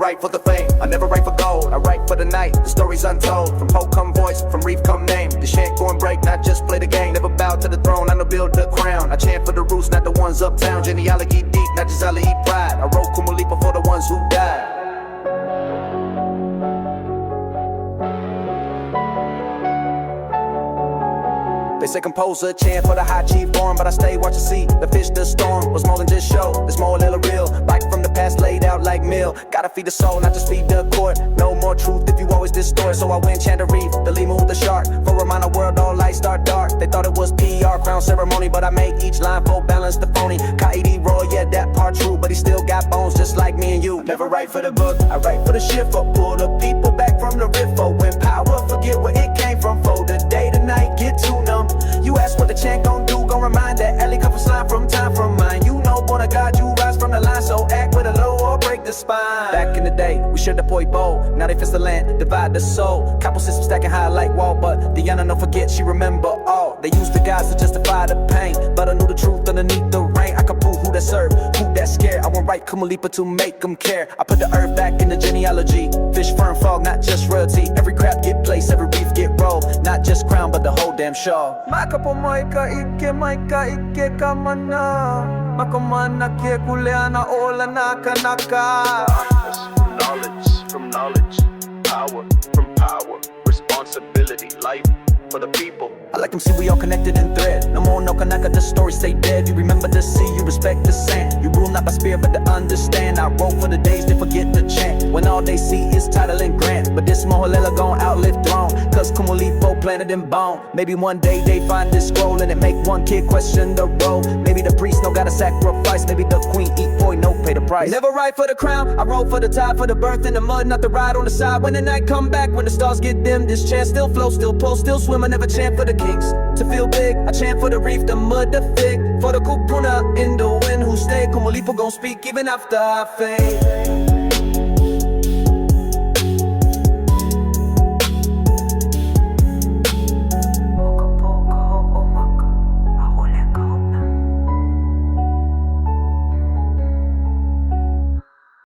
write for the fame, I never write for gold. I write for the night, the story's untold. From Poe come voice, from reef come name. The chant go and break, not just play the game. Never bow to the throne, I know build the crown. I chant for the roots, not the ones uptown. Genealogy deep, not just alee'ie pride. I wrote Kumulipo for the ones who died. They say composer, chant for the high chief born, but I stay watch and see the fish, the storm was more than just show. There's moʻolelo real, life from the past laid out like meal. Gotta feed the soul, not just feed the court. No more truth if you always distort. So I win chant the reef, the limu, the shark. For a minor world, all lights start dark. They thought it was PR, crown ceremony, but I make each line full balance the phony. ʻIke roy, yeah, that part true, but he still got bones just like me and you. Never write for the book, I write for the shift. Or pull the people back from the rift. Or when power, forget where it came from. For the day to night, get too numb. You ask what the chant gon' do, gon' remind that alee'ie come from slime from time from mine. You know, born of God, you rise from the line, so act with a low or break the spine. Back in the day, we shared the boy bowl. Now they fist the land, divide the soul. Couple system stacking high like wall, but the honor no forget, she remember all. They used the guys to justify the pain, but I knew the truth underneath the rain. I could prove who that served, who that scared. I won't write Kumulipo to make them care. I put the earth back in the genealogy. Fish, fern, fog, not just royalty. Every crap get placed, every reef get rolled. Not just crown, but the whole damn show. Mecha ʻIke ka mana Makamana ke kuleana ola naka naka. From knowledge, power from power, responsibility, life for the people. I like them see we all connected in thread. No more no kanaka, the story stay dead. You remember the sea, you respect the sand. You rule not by spirit but to understand. I wrote for the days they forget the chant. When all they see is title and grant. But this moʻolelo gon' outlive throne, cause Kumulipo planted in bone. Maybe one day they find this scroll and it make one kid question the role. Maybe the priest no gotta sacrifice. Maybe the queen eat boy no pay the price. Never write for the crown, I wrote for the tide. For the birth in the mud, not the ride on the side. When the night come back, when the stars get dim, this chant still flow, still pull, still swim. I never chant for the kings to feel big, I chant for the reef, the mud, the fig. For the kupuna in the wind who stay. Kumulipo gon' speak even after I fade.